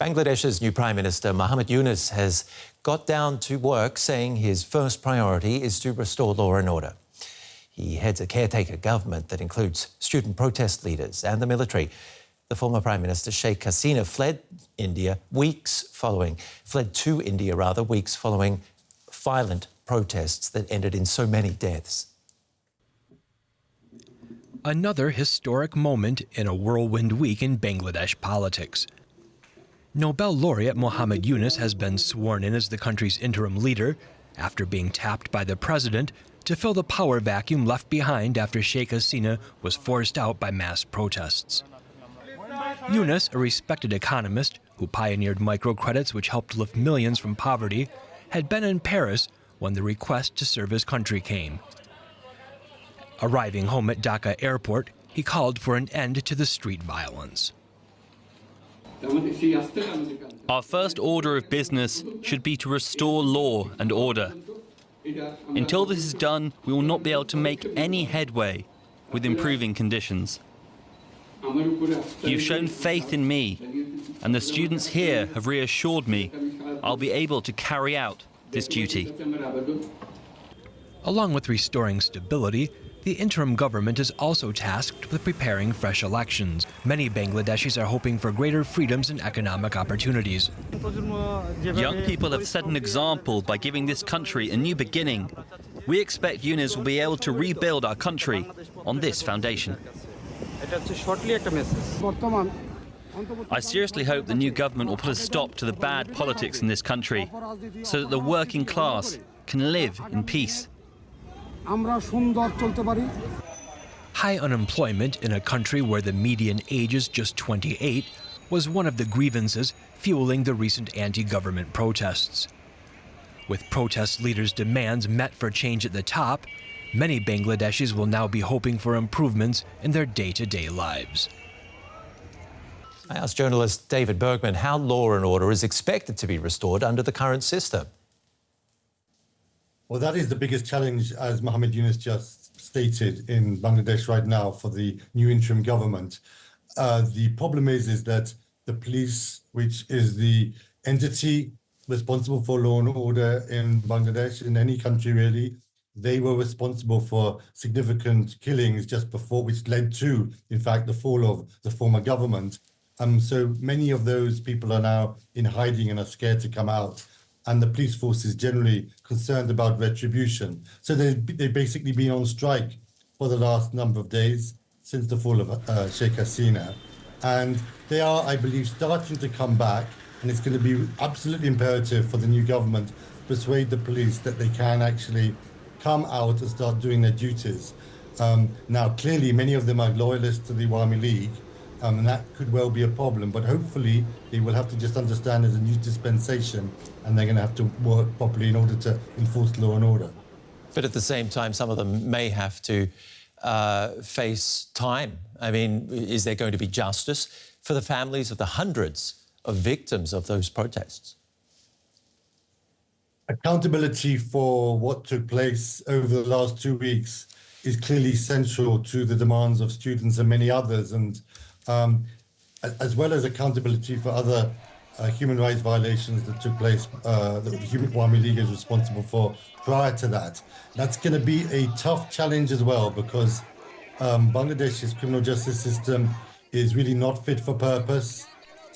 Bangladesh's new Prime Minister, Muhammed Yunus, has got down to work saying his first priority is to restore law and order. He heads a caretaker government that includes student protest leaders and the military. The former Prime Minister, Sheikh Hasina, fled to India weeks following violent protests that ended in so many deaths. Another historic moment in a whirlwind week in Bangladesh politics. Nobel laureate Muhammed Yunus has been sworn in as the country's interim leader after being tapped by the president to fill the power vacuum left behind after Sheikh Hasina was forced out by mass protests. Yunus, a respected economist who pioneered microcredits which helped lift millions from poverty, had been in Paris when the request to serve his country came. Arriving home at Dhaka airport, he called for an end to the street violence. Our first order of business should be to restore law and order. Until this is done, we will not be able to make any headway with improving conditions. You've shown faith in me, and the students here have reassured me I'll be able to carry out this duty. Along with restoring stability, the interim government is also tasked with preparing fresh elections. Many Bangladeshis are hoping for greater freedoms and economic opportunities. Young people have set an example by giving this country a new beginning. We expect Yunus will be able to rebuild our country on this foundation. I seriously hope the new government will put a stop to the bad politics in this country so that the working class can live in peace. High unemployment in a country where the median age is just 28 was one of the grievances fueling the recent anti-government protests. With protest leaders' demands met for change at the top, many Bangladeshis will now be hoping for improvements in their day-to-day lives. I asked journalist David Bergmann how law and order is expected to be restored under the current system. Well, that is the biggest challenge, as Muhammed Yunus just stated, in Bangladesh right now for the new interim government. The problem is that the police, which is the entity responsible for law and order in Bangladesh, in any country really, they were responsible for significant killings just before, which led to, in fact, the fall of the former government. So many of those people are now in hiding and are scared to come out. And the police force is generally concerned about retribution. So they've basically been on strike for the last number of days since the fall of Sheikh Hasina. And they are, I believe, starting to come back. And it's going to be absolutely imperative for the new government to persuade the police that they can actually come out and start doing their duties. Now, clearly, many of them are loyalists to the Awami League. And that could well be a problem, but hopefully they will have to just understand there's a new dispensation and they're going to have to work properly in order to enforce law and order. But at the same time, some of them may have to face time. I mean, is there going to be justice for the families of the hundreds of victims of those protests? Accountability for what took place over the last 2 weeks is clearly central to the demands of students and many others. And as well as accountability for other human rights violations that took place that the Awami League is responsible for prior to that. That's going to be a tough challenge as well, because Bangladesh's criminal justice system is really not fit for purpose.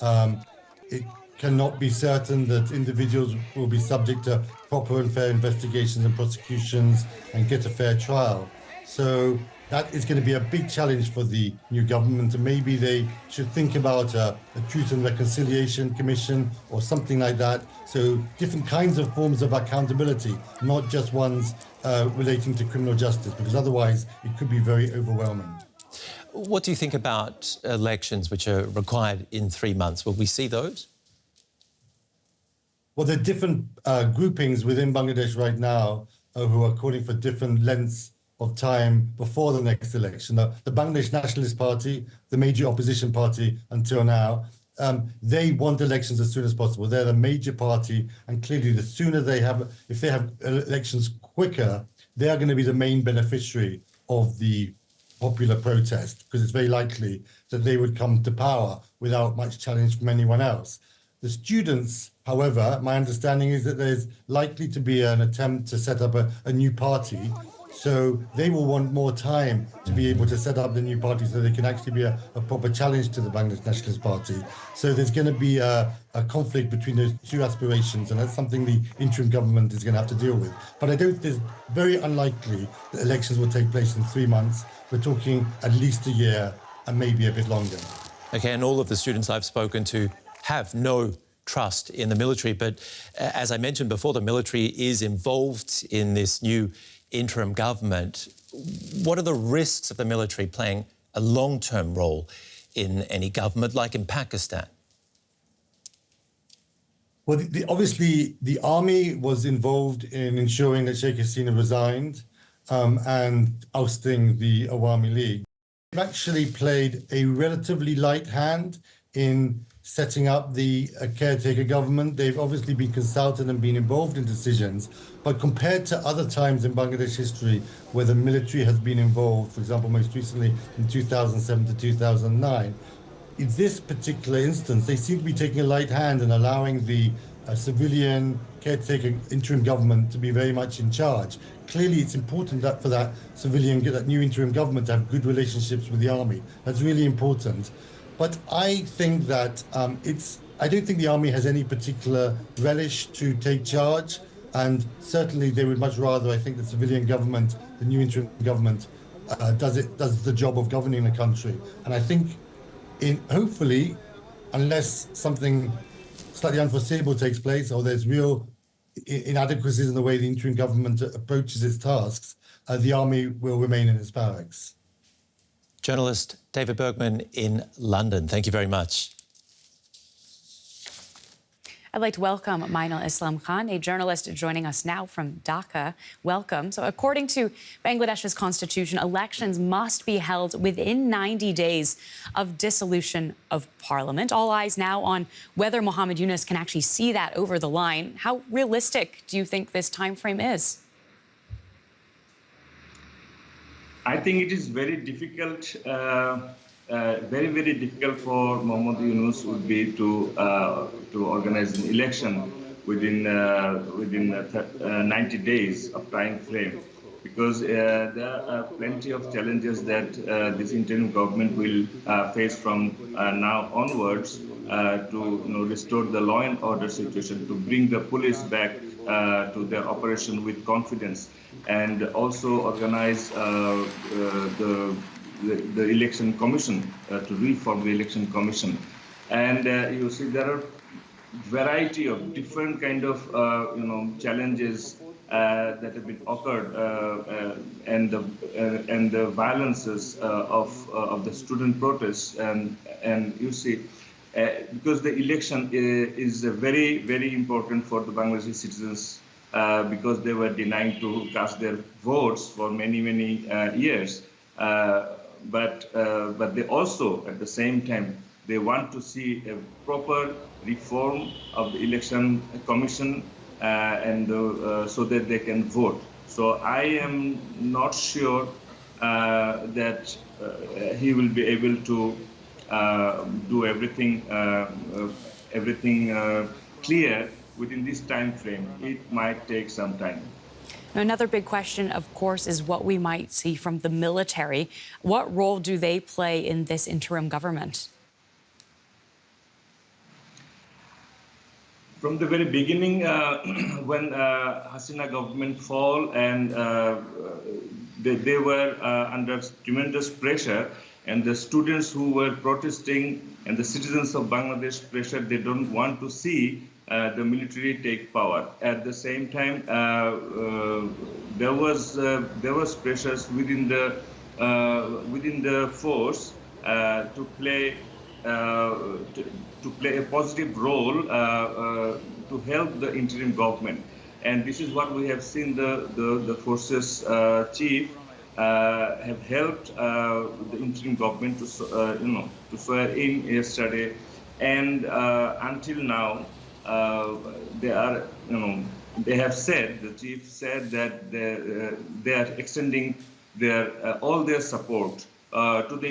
It cannot be certain that individuals will be subject to proper and fair investigations and prosecutions and get a fair trial. So that is going to be a big challenge for the new government, and maybe they should think about a Truth and Reconciliation Commission or something like that. So different kinds of forms of accountability, not just ones relating to criminal justice, because otherwise it could be very overwhelming. What do you think about elections which are required in 3 months? Will we see those? Well, there are different groupings within Bangladesh right now who are calling for different lengths of time before the next election. The Bangladesh Nationalist Party, the major opposition party until now, they want elections as soon as possible. They're the major party, and clearly the sooner they have, if they have elections quicker, they are going to be the main beneficiary of the popular protest, because it's very likely that they would come to power without much challenge from anyone else. The students, however, my understanding is that there's likely to be an attempt to set up a new party. So they will want more time to be able to set up the new party so they can actually be a proper challenge to the Bangladesh Nationalist Party. So there's going to be a conflict between those two aspirations, and that's something the interim government is going to have to deal with. But I don't, it's very unlikely that elections will take place in 3 months. We're talking at least a year and maybe a bit longer. Okay, and all of the students I've spoken to have no trust in the military. But as I mentioned before, the military is involved in this new interim government. What are the risks of the military playing a long-term role in any government, like in Pakistan? Well, obviously, the army was involved in ensuring that Sheikh Hasina resigned and ousting the Awami League. They've actually played a relatively light hand in setting up the caretaker government. They've obviously been consulted and been involved in decisions, but compared to other times in Bangladesh history where the military has been involved, for example, most recently in 2007 to 2009, in this particular instance, they seem to be taking a light hand and allowing the civilian caretaker interim government to be very much in charge. Clearly, it's important that for that new interim government to have good relationships with the army. That's really important. But I think that I don't think the army has any particular relish to take charge, and certainly they would much rather, I think, the civilian government, the new interim government, does the job of governing the country. And I think, hopefully, unless something slightly unforeseeable takes place or there's real inadequacies in the way the interim government approaches its tasks, the army will remain in its barracks. Journalist David Bergmann in London, thank you very much. I'd like to welcome Mainul Islam Khan, a journalist joining us now from Dhaka. Welcome. So according to Bangladesh's constitution, elections must be held within 90 days of dissolution of parliament. All eyes now on whether Muhammed Yunus can actually see that over the line. How realistic do you think this time frame is? I think it is very difficult, very difficult for Muhammed Yunus would be to organize an election within 90 days of time frame, because there are plenty of challenges that this interim government will face from now onwards to restore the law and order situation, to bring the police back to their operation with confidence, and also organize the election commission, to reform the election commission. And you see there are variety of different kind of challenges that have been occurred, and the violences of the student protests, and you see because the election is very important for the Bangladeshi citizens, because they were denied to cast their votes for many years, but they also at the same time they want to see a proper reform of the election commission, and so that they can vote. So I am not sure that he will be able to do everything clear within this time frame. It might take some time. Now, another big question, of course, is what we might see from the military. What role do they play in this interim government? From the very beginning, when Hasina government fall, and they were under tremendous pressure, and the students who were protesting and the citizens of Bangladesh pressure, they don't want to see the military take power. At the same time, there was pressures within the force to play a positive role to help the interim government. And this is what we have seen the forces chief have helped the interim government to swear in yesterday, and until now they have said, the chief said that they are extending all their support to the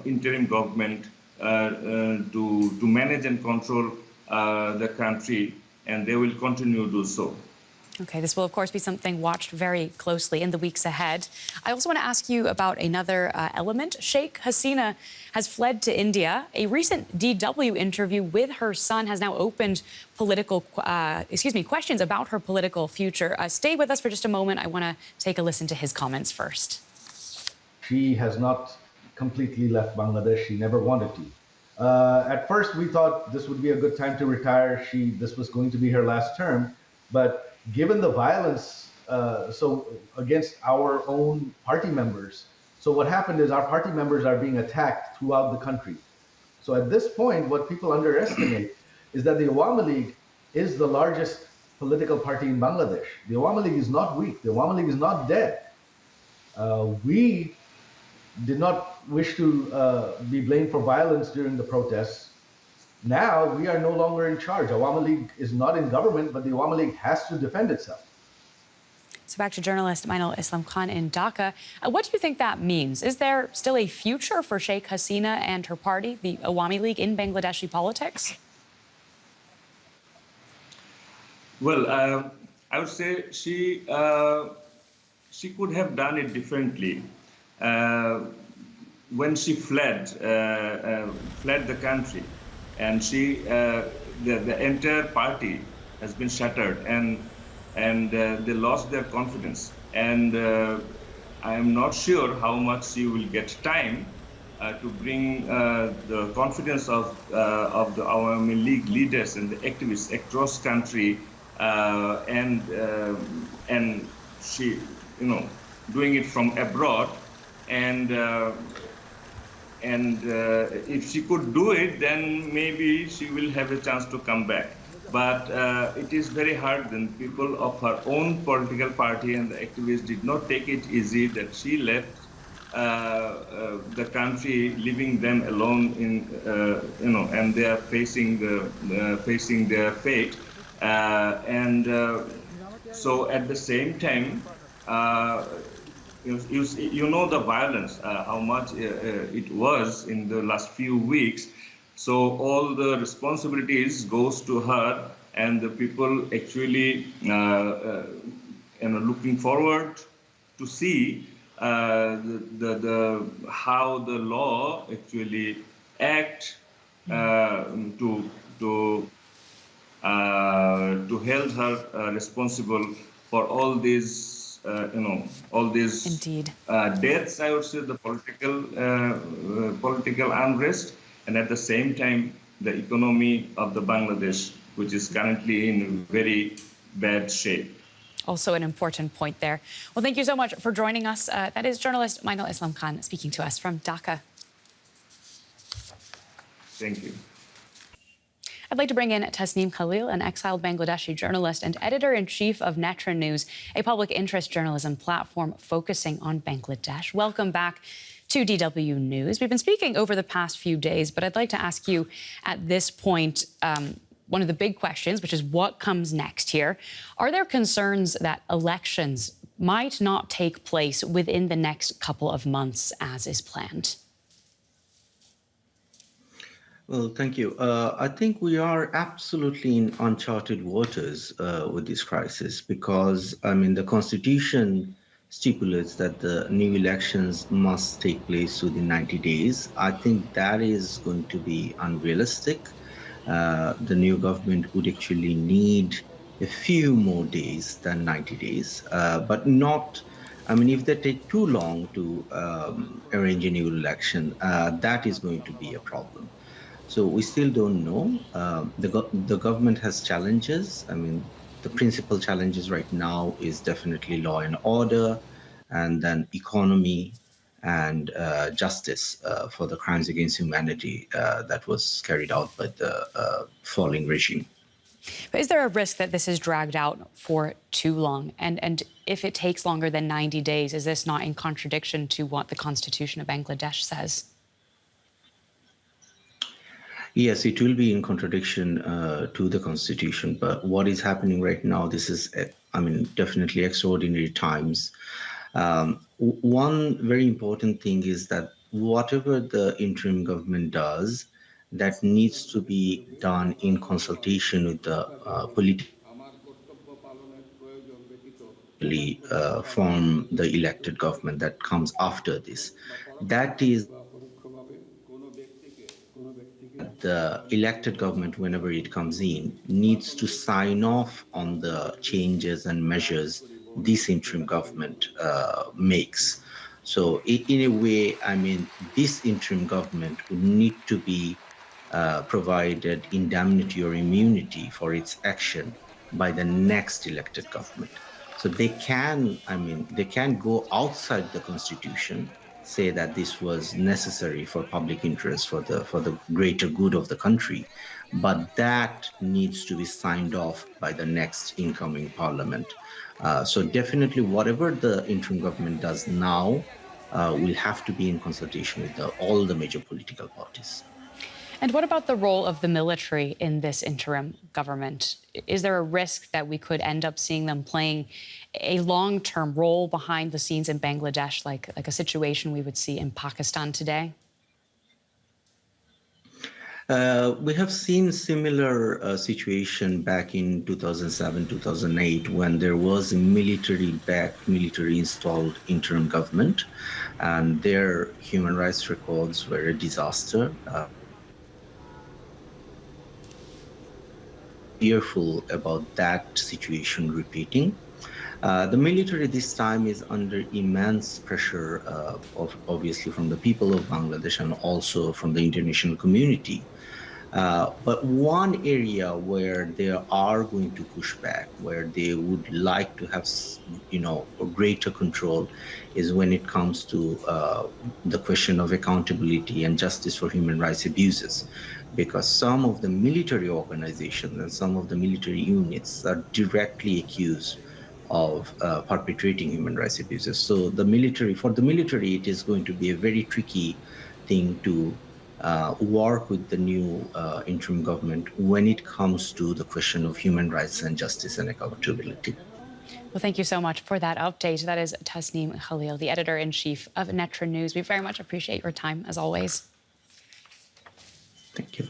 interim government to manage and control the country, and they will continue to do so. Okay, this will, of course, be something watched very closely in the weeks ahead. I also want to ask you about another element. Sheikh Hasina has fled to India. A recent DW interview with her son has now opened questions about her political future. Stay with us for just a moment. I want to take a listen to his comments first. She has not completely left Bangladesh. She never wanted to. At first, we thought this would be a good time to retire. This was going to be her last term, but given the violence against our own party members, so what happened is our party members are being attacked throughout the country. So at this point, what people underestimate is that the Awami League is the largest political party in Bangladesh. The Awami League is not weak. The Awami League is not dead. We did not wish to be blamed for violence during the protests. Now we are no longer in charge. Awami League is not in government, but the Awami League has to defend itself. So back to journalist Mainul Islam Khan in Dhaka. What do you think that means? Is there still a future for Sheikh Hasina and her party, the Awami League, in Bangladeshi politics? Well, I would say she could have done it differently. When she fled the country, and the entire party has been shattered, and they lost their confidence. And I am not sure how much she will get time to bring the confidence of the Awami League leaders and the activists across country, and she, doing it from abroad, and if she could do it, then maybe she will have a chance to come back. But it is very hard when people of her own political party and the activists did not take it easy that she left the country, leaving them alone and they are facing their fate. So at the same time, you know the violence, how much it was in the last few weeks. So all the responsibilities goes to her, and the people actually looking forward to see how the law actually act to hold her responsible for all these. All these Indeed. Deaths, I would say, the political unrest, and at the same time, the economy of the Bangladesh, which is currently in very bad shape. Also an important point there. Well, thank you so much for joining us. That is journalist Mainul Islam Khan speaking to us from Dhaka. Thank you. I'd like to bring in Tasneem Khalil, an exiled Bangladeshi journalist and editor-in-chief of Netra News, a public interest journalism platform focusing on Bangladesh. Welcome back to DW News. We've been speaking over the past few days, but I'd like to ask you at this point, one of the big questions, which is what comes next here. Are there concerns that elections might not take place within the next couple of months as is planned? Well, thank you. I think we are absolutely in uncharted waters with this crisis because, the Constitution stipulates that the new elections must take place within 90 days. I think that is going to be unrealistic. The new government would actually need a few more days than 90 days, but not, if they take too long to arrange a new election, that is going to be a problem. So we still don't know. The government has challenges. The principal challenges right now is definitely law and order, and then economy and justice for the crimes against humanity that was carried out by the falling regime. But is there a risk that this is dragged out for too long? And if it takes longer than 90 days, is this not in contradiction to what the Constitution of Bangladesh says? Yes, it will be in contradiction to the Constitution. But what is happening right now, this is, definitely extraordinary times. One very important thing is that whatever the interim government does, that needs to be done in consultation with the from the elected government that comes after this. That is the elected government, whenever it comes in, needs to sign off on the changes and measures this interim government makes. So in a way, I mean, this interim government would need to be provided indemnity or immunity for its action by the next elected government. So they can, I mean, they can go outside the constitution, say that this was necessary for public interest, for the greater good of the country, but that needs to be signed off by the next incoming parliament. So definitely whatever the interim government does now will have to be in consultation with all the major political parties. And what about the role of the military in this interim government? Is there a risk that we could end up seeing them playing a long-term role behind the scenes in Bangladesh, like a situation we would see in Pakistan today? We have seen similar situation back in 2007, 2008, when there was a military-backed, military-installed interim government, and their human rights records were a disaster. Fearful about that situation repeating. The military this time is under immense pressure, obviously from the people of Bangladesh and also from the international community. But one area where they are going to push back, where they would like to have, a greater control, is when it comes to the question of accountability and justice for human rights abuses. Because some of the military organizations and some of the military units are directly accused of perpetrating human rights abuses. So for the military, it is going to be a very tricky thing to work with the new interim government when it comes to the question of human rights and justice and accountability. Well, thank you so much for that update. That is Tasneem Khalil, the editor-in-chief of Netra News. We very much appreciate your time, as always. Thank you.